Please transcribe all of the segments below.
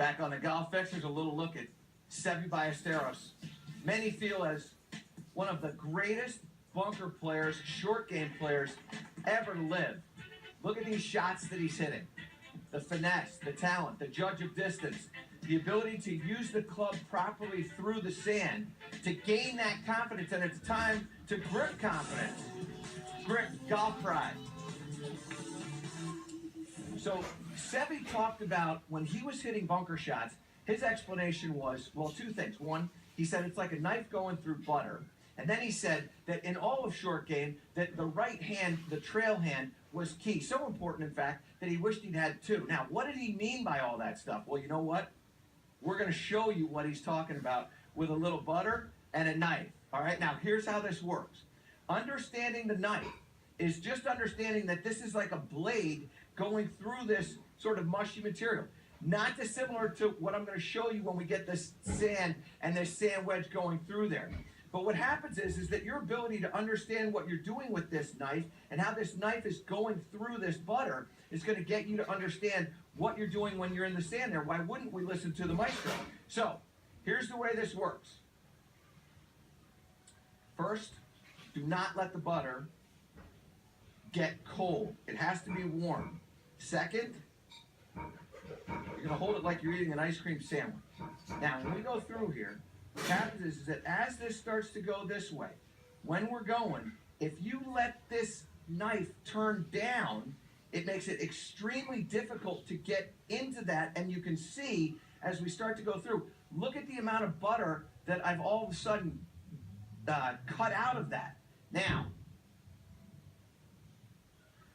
Back on the Golf Fixers, a little look at Seve Ballesteros. Many feel as one of the greatest bunker players, short game players ever to live. Look at these shots that he's hitting. The finesse, the talent, the judge of distance, the ability to use the club properly through the sand, to gain that confidence, and it's time to grip confidence. Grip golf pride. So Seve talked about when he was hitting bunker shots, his explanation was, well, two things. One, he said it's like a knife going through butter. And then he said that in all of short game, that the right hand, the trail hand, was key. So important, in fact, that he wished he'd had two. Now, what did he mean by all that stuff? Well, you know what? We're going to show you what he's talking about with a little butter and a knife. All right, now here's how this works. Understanding the knife is just understanding that this is like a blade going through this sort of mushy material. Not dissimilar to what I'm going to show you when we get this sand and this sand wedge going through there. But what happens is that your ability to understand what you're doing with this knife and how this knife is going through this butter is going to get you to understand what you're doing when you're in the sand there. Why wouldn't we listen to the maestro? So, here's the way this works. First, do not let the butter get cold. It has to be warm. Second, you're going to hold it like you're eating an ice cream sandwich. Now, when we go through here, what happens is that as this starts to go this way, when we're going, if you let this knife turn down, it makes it extremely difficult to get into that. And you can see as we start to go through, look at the amount of butter that I've all of a sudden cut out of that. Now,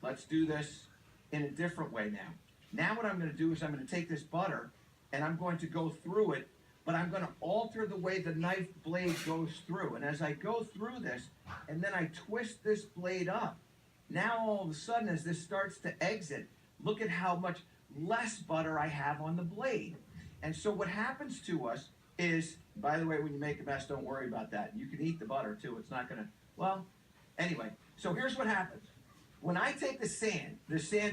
let's do this in a different way now. Now what I'm going to do is I'm going to take this butter and I'm going to go through it, but I'm going to alter the way the knife blade goes through. And as I go through this, and then I twist this blade up, now all of a sudden as this starts to exit, look at how much less butter I have on the blade. And so what happens to us is, by the way, when you make a mess, don't worry about that. You can eat the butter too. It's not going to, well, anyway. So here's what happens. When I take the sand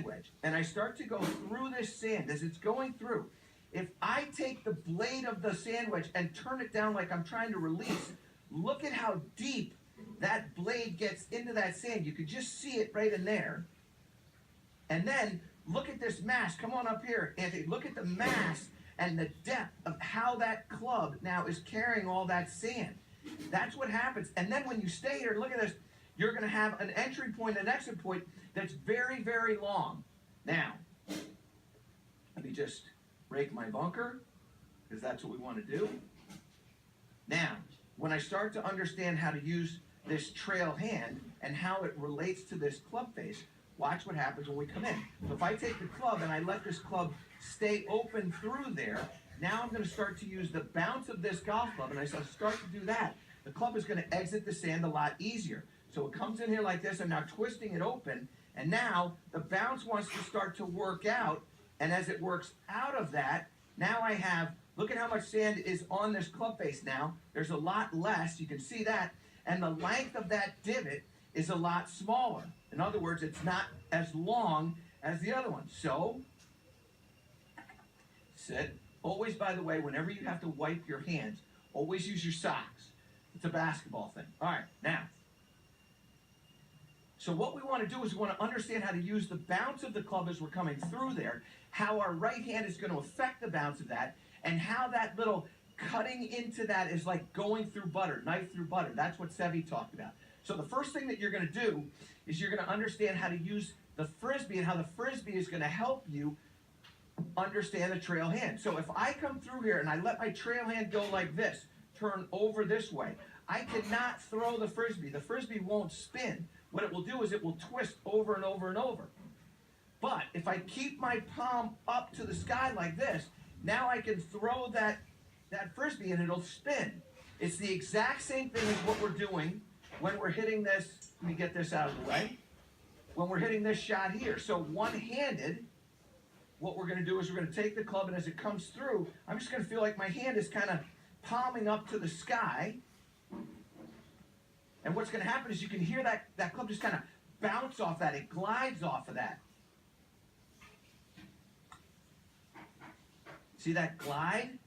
wedge, and I start to go through this sand as it's going through, if I take the blade of the sand wedge and turn it down like I'm trying to release, look at how deep that blade gets into that sand. You could just see it right in there. And then look at this mass. Come on up here, Anthony. Look at the mass and the depth of how that club now is carrying all that sand. That's what happens. And then when you stay here, look at this. You're going to have an entry point, an exit point that's very, very long. Now, let me just rake my bunker, because that's what we want to do. Now, when I start to understand how to use this trail hand and how it relates to this club face, watch what happens when we come in. So if I take the club and I let this club stay open through there, now I'm going to start to use the bounce of this golf club, and as I start to do that, the club is going to exit the sand a lot easier. So it comes in here like this, I'm now twisting it open, and now the bounce wants to start to work out, and as it works out of that, now I have, look at how much sand is on this club face now. There's a lot less, you can see that, and the length of that divot is a lot smaller. In other words, it's not as long as the other one. So, sit. Always, by the way, whenever you have to wipe your hands, always use your socks. It's a basketball thing. All right, now. So what we want to do is we want to understand how to use the bounce of the club as we're coming through there, how our right hand is going to affect the bounce of that, and how that little cutting into that is like going through butter, knife through butter. That's what Seve talked about. So the first thing that you're going to do is you're going to understand how to use the Frisbee and how the Frisbee is going to help you understand the trail hand. So if I come through here and I let my trail hand go like this, turn over this way, I cannot throw the Frisbee. The Frisbee won't spin. What it will do is it will twist over and over and over. But if I keep my palm up to the sky like this, now I can throw that Frisbee and it'll spin. It's the exact same thing as what we're doing when we're hitting this. Let me get this out of the way. When we're hitting this shot here. So one-handed, what we're going to do is we're going to take the club, and as it comes through, I'm just going to feel like my hand is kind of palming up to the sky. And what's going to happen is you can hear that club just kind of bounce off that. It glides off of that. See that glide?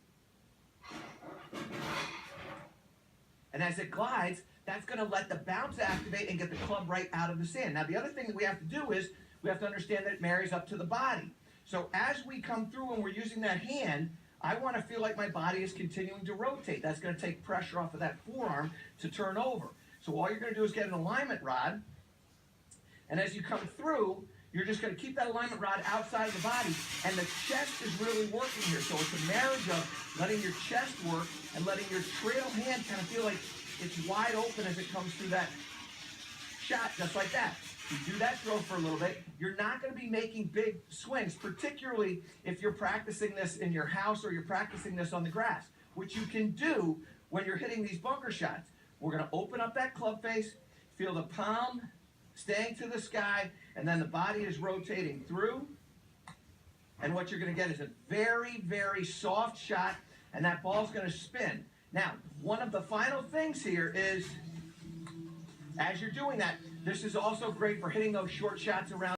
And as it glides, that's going to let the bounce activate and get the club right out of the sand. Now, the other thing that we have to do is we have to understand that it marries up to the body. So as we come through and we're using that hand, I want to feel like my body is continuing to rotate. That's going to take pressure off of that forearm to turn over. So all you're going to do is get an alignment rod, and as you come through, you're just going to keep that alignment rod outside of the body, and the chest is really working here. So it's a marriage of letting your chest work and letting your trail hand kind of feel like it's wide open as it comes through that shot, just like that. You do that drill for a little bit. You're not going to be making big swings, particularly if you're practicing this in your house or you're practicing this on the grass, which you can do when you're hitting these bunker shots. We're going to open up that club face, feel the palm staying to the sky, and then the body is rotating through. And what you're going to get is a very, very soft shot, and that ball's going to spin. Now, one of the final things here is, as you're doing that, this is also great for hitting those short shots around